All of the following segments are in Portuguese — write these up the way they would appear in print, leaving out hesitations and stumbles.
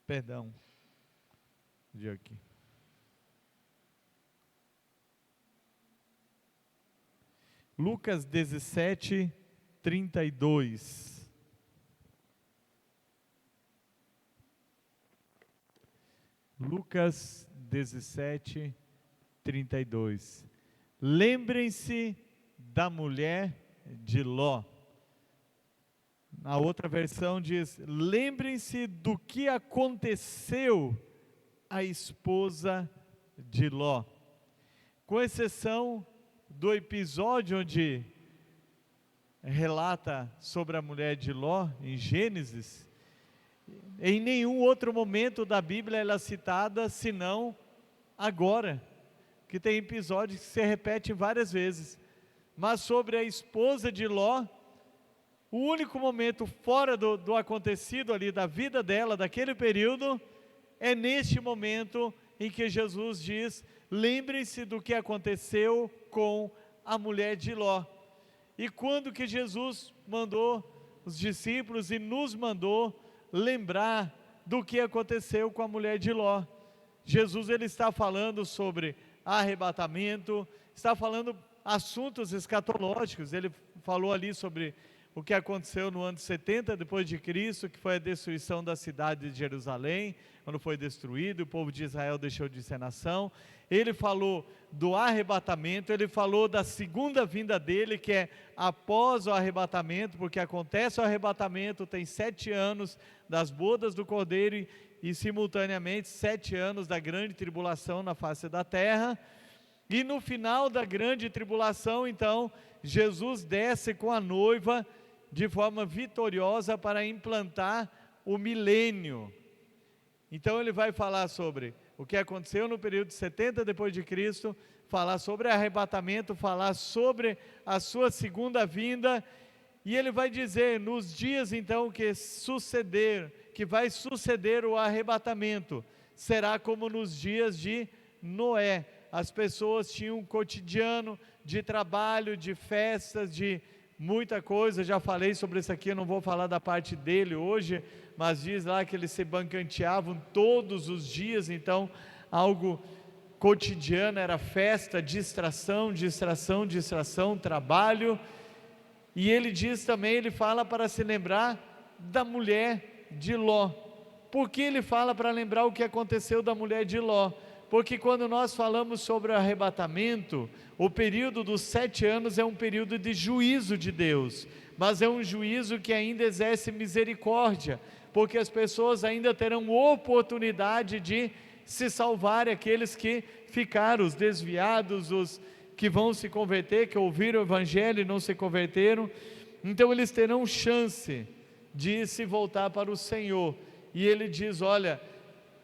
Perdão, de aqui. Lucas 17, 32. Lucas 17, 32. Lembrem-se da mulher de Ló. Na outra versão diz: lembrem-se do que aconteceu à esposa de Ló. Com exceção do episódio onde relata sobre a mulher de Ló, em Gênesis, em nenhum outro momento da Bíblia ela é citada, senão agora, que tem episódios que se repetem várias vezes. Mas sobre a esposa de Ló, o único momento fora do acontecido ali, da vida dela, daquele período, é neste momento em que Jesus diz: lembrem-se do que aconteceu com a mulher de Ló. E quando que Jesus mandou os discípulos e nos mandou lembrar do que aconteceu com a mulher de Ló? Jesus, ele está falando sobre arrebatamento, está falando assuntos escatológicos. Ele falou ali sobre o que aconteceu no ano 70 depois de Cristo, que foi a destruição da cidade de Jerusalém, quando foi destruído, o povo de Israel deixou de ser nação. Ele falou do arrebatamento, ele falou da segunda vinda dele, que é após o arrebatamento, porque acontece o arrebatamento, tem 7 anos das bodas do Cordeiro e simultaneamente 7 anos da grande tribulação na face da terra. E no final da grande tribulação, então, Jesus desce com a noiva de forma vitoriosa para implantar o milênio. Então ele vai falar sobre o que aconteceu no período de 70 depois de Cristo, falar sobre arrebatamento, falar sobre a sua segunda vinda, e ele vai dizer nos dias então que vai suceder o arrebatamento, será como nos dias de Noé. As pessoas tinham um cotidiano de trabalho, de festas, de muita coisa. Já falei sobre isso aqui, eu não vou falar da parte dele hoje, mas diz lá que eles se banqueteavam todos os dias, então algo cotidiano, era festa, distração, trabalho. E ele diz também, ele fala para se lembrar da mulher de Ló. Por que ele fala para lembrar o que aconteceu da mulher de Ló? Porque quando nós falamos sobre o arrebatamento, o período dos 7 anos é um período de juízo de Deus, mas é um juízo que ainda exerce misericórdia, porque as pessoas ainda terão oportunidade de se salvar, aqueles que ficaram, os desviados, os que vão se converter, que ouviram o evangelho e não se converteram. Então eles terão chance de se voltar para o Senhor. E ele diz: olha,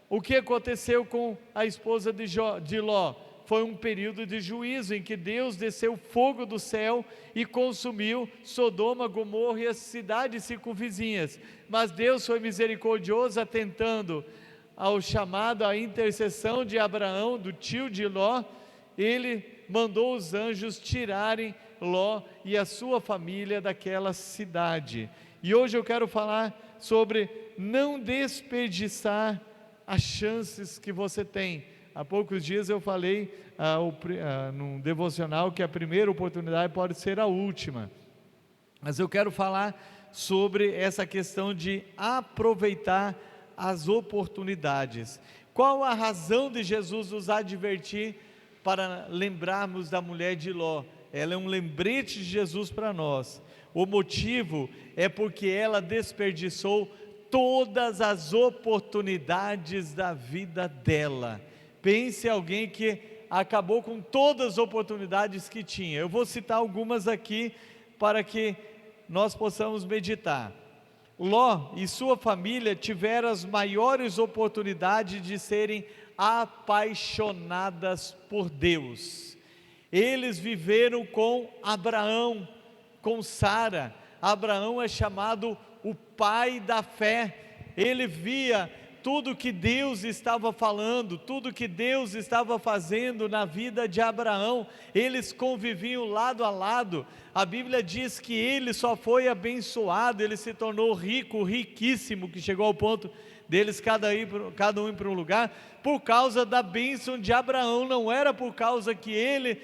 o que aconteceu com a esposa de Ló? Foi um período de juízo em que Deus desceu fogo do céu e consumiu Sodoma, Gomorra e as cidades circunvizinhas. Mas Deus foi misericordioso, atentando ao chamado, à intercessão de Abraão, do tio de Ló. Ele mandou os anjos tirarem Ló e a sua família daquela cidade. E hoje eu quero falar sobre não desperdiçar as chances que você tem. Há poucos dias eu falei num devocional que a primeira oportunidade pode ser a última, mas eu quero falar sobre essa questão de aproveitar as oportunidades. Qual a razão de Jesus nos advertir para lembrarmos da mulher de Ló? Ela é um lembrete de Jesus para nós. O motivo é porque ela desperdiçou todas as oportunidades da vida dela. Pense em alguém que acabou com todas as oportunidades que tinha. Eu vou citar algumas aqui para que nós possamos meditar. Ló e sua família tiveram as maiores oportunidades de serem apaixonadas por Deus. Eles viveram com Abraão, com Sara. Abraão é chamado o pai da fé. Ele via tudo que Deus estava falando, tudo que Deus estava fazendo na vida de Abraão. Eles conviviam lado a lado. A Bíblia diz que ele só foi abençoado, ele se tornou rico, riquíssimo, que chegou ao ponto deles cada um ir para um lugar, por causa da bênção de Abraão. Não era por causa que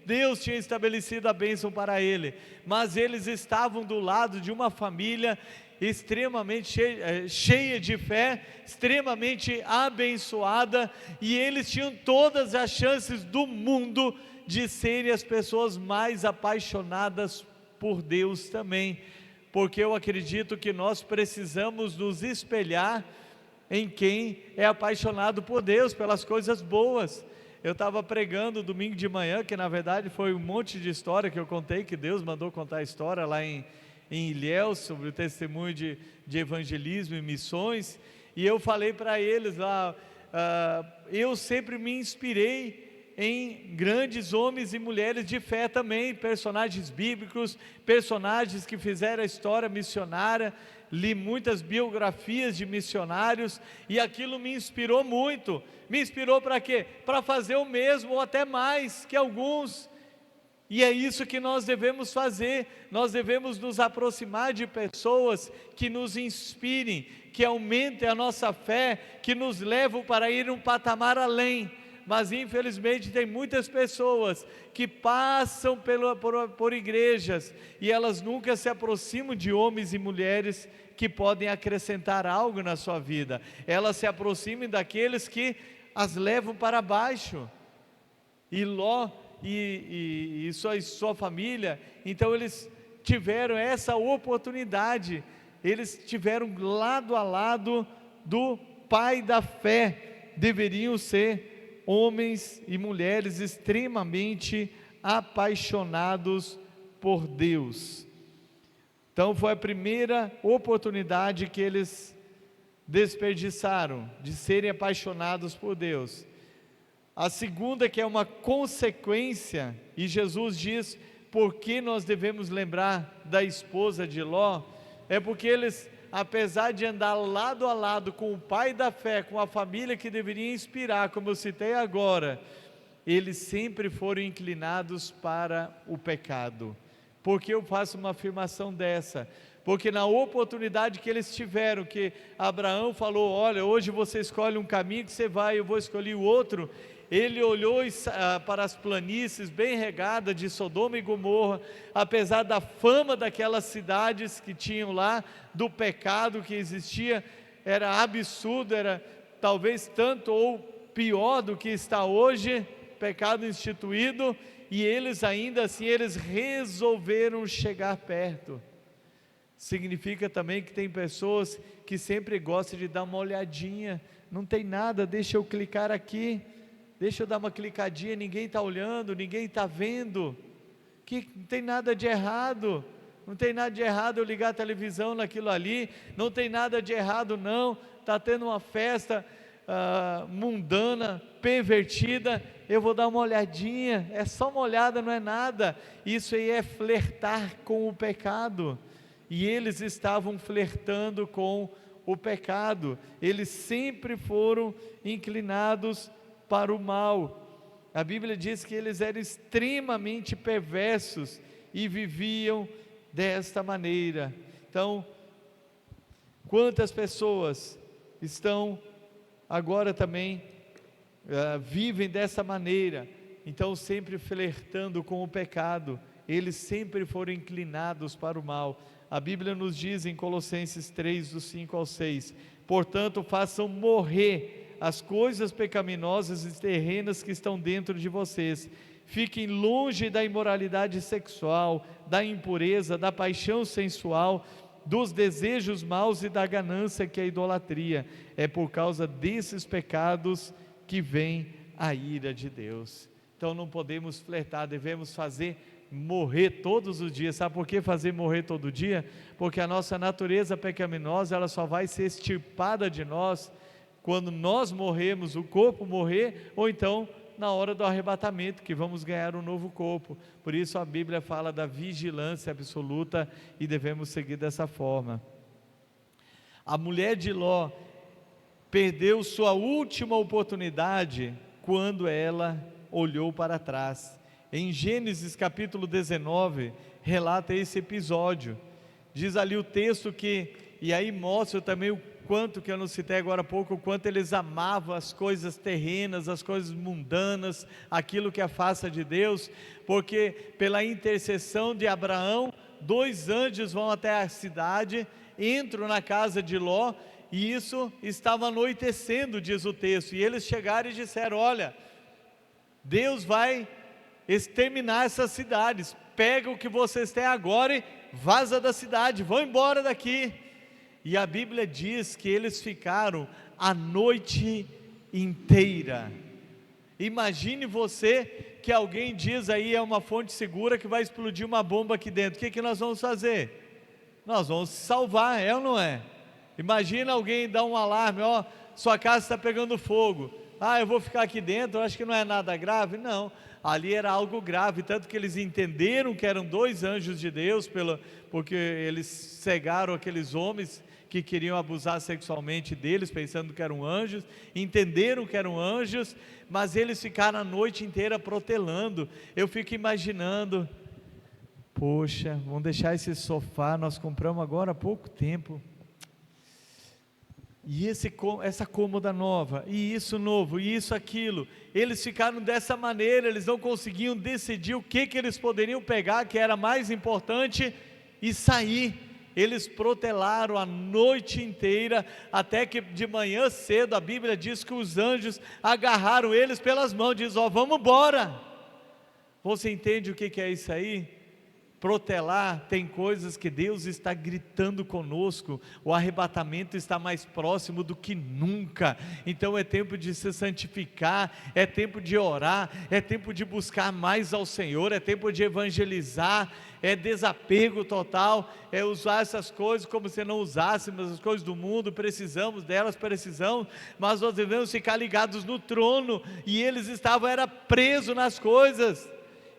Deus tinha estabelecido a bênção para ele, mas eles estavam do lado de uma família extremamente cheia de fé, extremamente abençoada, e eles tinham todas as chances do mundo de serem as pessoas mais apaixonadas por Deus também, porque eu acredito que nós precisamos nos espelhar em quem é apaixonado por Deus, pelas coisas boas. Eu estava pregando domingo de manhã, que na verdade foi um monte de história que eu contei, que Deus mandou contar a história lá em Ilhéus, sobre o testemunho de evangelismo e missões, e eu falei para eles lá, eu sempre me inspirei em grandes homens e mulheres de fé também, personagens bíblicos, personagens que fizeram a história missionária, li muitas biografias de missionários, e aquilo me inspirou muito. Me inspirou para quê? Para fazer o mesmo, ou até mais que alguns. E é isso que nós devemos fazer. Nós devemos nos aproximar de pessoas que nos inspirem, que aumentem a nossa fé, que nos levam para ir um patamar além. Mas infelizmente tem muitas pessoas que passam por igrejas, e elas nunca se aproximam de homens e mulheres que podem acrescentar algo na sua vida. Elas se aproximam daqueles que as levam para baixo. E Ló e sua família, então eles tiveram essa oportunidade, eles tiveram lado a lado do pai da fé, deveriam ser homens e mulheres extremamente apaixonados por Deus. Então foi a primeira oportunidade que eles desperdiçaram, de serem apaixonados por Deus. A segunda, que é uma consequência, e Jesus diz por que nós devemos lembrar da esposa de Ló, é porque eles, apesar de andar lado a lado com o pai da fé, com a família que deveria inspirar, como eu citei agora, eles sempre foram inclinados para o pecado. Por que eu faço uma afirmação dessa? Porque na oportunidade que eles tiveram, que Abraão falou, olha, hoje você escolhe um caminho que você vai, eu vou escolher o outro. Ele olhou para as planícies bem regadas de Sodoma e Gomorra, apesar da fama daquelas cidades que tinham lá, do pecado que existia, era absurdo, era talvez tanto ou pior do que está hoje, pecado instituído, e eles ainda assim, eles resolveram chegar perto. Significa também que tem pessoas que sempre gostam de dar uma olhadinha, não tem nada, deixa eu clicar aqui, deixa eu dar uma clicadinha, ninguém está olhando, ninguém está vendo, que não tem nada de errado, não tem nada de errado eu ligar a televisão naquilo ali, não tem nada de errado não, está tendo uma festa mundana, pervertida, eu vou dar uma olhadinha, é só uma olhada, não é nada. Isso aí é flertar com o pecado, e eles estavam flertando com o pecado, eles sempre foram inclinados para o mal. A Bíblia diz que eles eram extremamente perversos e viviam desta maneira. Então, quantas pessoas estão agora também vivem dessa maneira, então sempre flertando com o pecado, eles sempre foram inclinados para o mal. A Bíblia nos diz em Colossenses 3, do 5 ao 6, portanto façam morrer as coisas pecaminosas e terrenas que estão dentro de vocês, fiquem longe da imoralidade sexual, da impureza, da paixão sensual, dos desejos maus e da ganância, que é a idolatria. É por causa desses pecados que vem a ira de Deus. Então não podemos flertar, devemos fazer morrer todos os dias. Sabe por que fazer morrer todo dia? Porque a nossa natureza pecaminosa, ela só vai ser extirpada de nós quando nós morremos, o corpo morrer, ou então na hora do arrebatamento, que vamos ganhar um novo corpo. Por isso a Bíblia fala da vigilância absoluta, e devemos seguir dessa forma. A mulher de Ló perdeu sua última oportunidade quando ela olhou para trás. Em Gênesis capítulo 19 relata esse episódio. Diz ali o texto que, e aí mostra também quanto, que eu não citei agora há pouco, o quanto eles amavam as coisas terrenas, as coisas mundanas, aquilo que afasta de Deus, porque pela intercessão de Abraão, 2 anjos vão até a cidade, entram na casa de Ló, e isso estava anoitecendo, diz o texto, e eles chegaram e disseram: olha, Deus vai exterminar essas cidades, pega o que vocês têm agora e vaza da cidade, vão embora daqui. E a Bíblia diz que eles ficaram a noite inteira. Imagine você que alguém diz aí, é uma fonte segura, que vai explodir uma bomba aqui dentro, o que nós vamos fazer? Nós vamos se salvar, é ou não é? Imagina alguém dar um alarme: ó, sua casa está pegando fogo, eu vou ficar aqui dentro, acho que não é nada grave. Não, ali era algo grave, tanto que eles entenderam que eram 2 anjos de Deus, porque eles cegaram aqueles homens que queriam abusar sexualmente deles, pensando que eram anjos, entenderam que eram anjos, mas eles ficaram a noite inteira protelando. Eu fico imaginando: poxa, vamos deixar esse sofá, nós compramos agora há pouco tempo, e essa cômoda nova, e isso novo, e isso aquilo. Eles ficaram dessa maneira, eles não conseguiam decidir o que eles poderiam pegar, que era mais importante, e sair. Eles protelaram a noite inteira, até que de manhã cedo, a Bíblia diz que os anjos agarraram eles pelas mãos, diz: ó, vamos embora. Você entende o que é isso aí? Protelar, tem coisas que Deus está gritando conosco, o arrebatamento está mais próximo do que nunca. Então é tempo de se santificar, é tempo de orar, é tempo de buscar mais ao Senhor, é tempo de evangelizar, é desapego total, é usar essas coisas como se não usássemos as coisas do mundo. Precisamos delas, mas nós devemos ficar ligados no trono, e eles estavam presos nas coisas.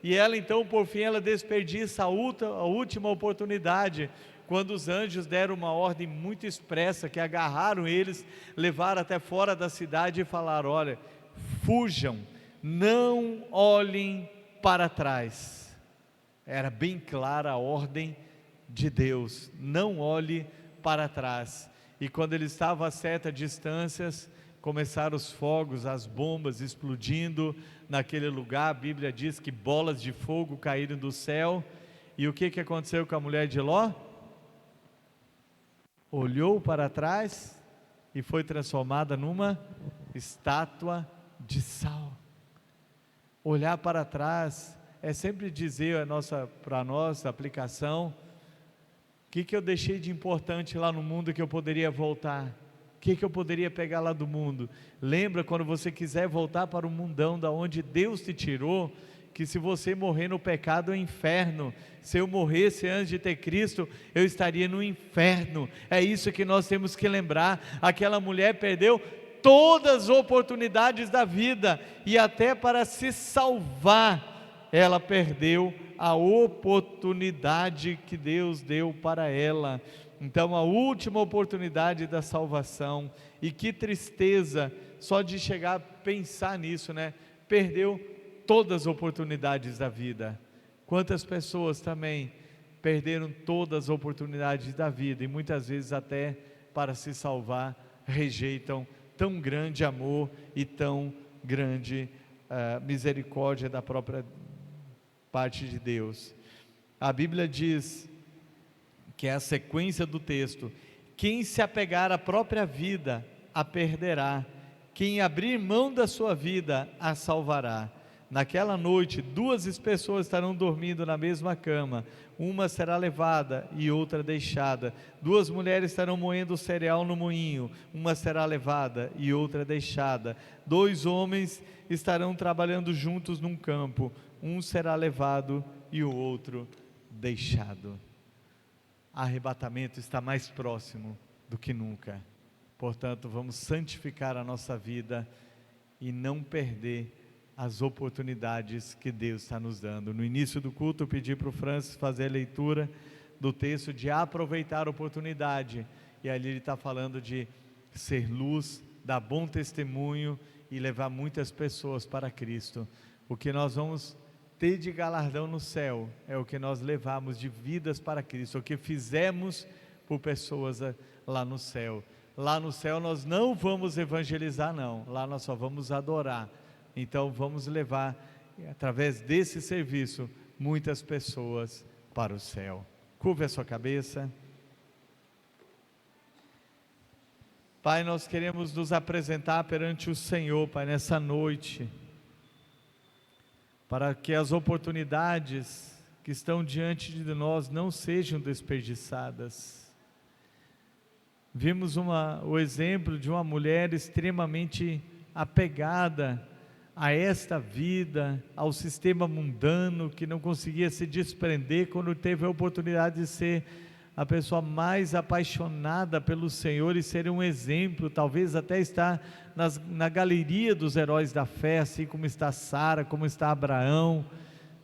E ela então, por fim, ela desperdiça a última oportunidade, quando os anjos deram uma ordem muito expressa, que agarraram eles, levaram até fora da cidade e falaram: olha, fujam, não olhem para trás. Era bem clara a ordem de Deus: não olhe para trás. E quando ele estava a certas distâncias, começaram os fogos, as bombas explodindo naquele lugar. A Bíblia diz que bolas de fogo caíram do céu. E o que aconteceu com a mulher de Ló? Olhou para trás e foi transformada numa estátua de sal. Olhar para trás é sempre dizer para a nossa aplicação: o que eu deixei de importante lá no mundo que eu poderia voltar? O que eu poderia pegar lá do mundo? Lembra, quando você quiser voltar para o mundão da onde Deus te tirou, que se você morrer no pecado é inferno. Se eu morresse antes de ter Cristo, eu estaria no inferno. É isso que nós temos que lembrar. Aquela mulher perdeu todas as oportunidades da vida, e até para se salvar, ela perdeu a oportunidade que Deus deu para ela. Então, a última oportunidade da salvação. E que tristeza só de chegar a pensar nisso, né? Perdeu todas as oportunidades da vida. Quantas pessoas também perderam todas as oportunidades da vida, e muitas vezes até para se salvar rejeitam tão grande amor e tão grande misericórdia da própria parte de Deus. A Bíblia diz, que é a sequência do texto: quem se apegar à própria vida, a perderá; quem abrir mão da sua vida, a salvará. Naquela noite, 2 pessoas estarão dormindo na mesma cama, uma será levada e outra deixada. 2 mulheres estarão moendo cereal no moinho, uma será levada e outra deixada. 2 homens estarão trabalhando juntos num campo, um será levado e o outro deixado. Arrebatamento está mais próximo do que nunca. Portanto, vamos santificar a nossa vida e não perder as oportunidades que Deus está nos dando. No início do culto, eu pedi para o Francis fazer a leitura do texto de aproveitar a oportunidade, e ali ele está falando de ser luz, dar bom testemunho e levar muitas pessoas para Cristo. O que nós vamos ter de galardão no céu é o que nós levamos de vidas para Cristo, o que fizemos por pessoas lá no céu. Lá no céu nós não vamos evangelizar não, lá nós só vamos adorar. Então vamos levar, através desse serviço, muitas pessoas para o céu. Curve a sua cabeça. Pai, nós queremos nos apresentar perante o Senhor, Pai, nessa noite, para que as oportunidades que estão diante de nós não sejam desperdiçadas. Vimos o exemplo de uma mulher extremamente apegada a esta vida, ao sistema mundano, que não conseguia se desprender quando teve a oportunidade de ser a pessoa mais apaixonada pelo Senhor e ser um exemplo, talvez até estar na galeria dos heróis da fé, assim como está Sara, como está Abraão,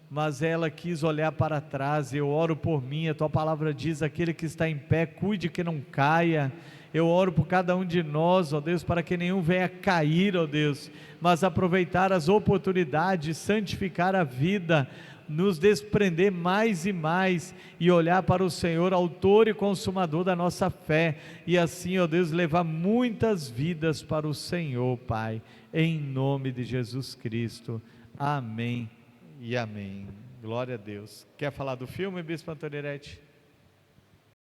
mas ela quis olhar para trás. Eu oro por mim, a tua palavra diz: aquele que está em pé, cuide que não caia. Eu oro por cada um de nós, ó Deus, para que nenhum venha cair, ó Deus, mas aproveitar as oportunidades, santificar a vida, nos desprender mais e mais, e olhar para o Senhor, autor e consumador da nossa fé, e assim, ó Deus, levar muitas vidas para o Senhor, Pai, em nome de Jesus Cristo, amém e amém. Glória a Deus. Quer falar do filme, Bispo Antoniretti?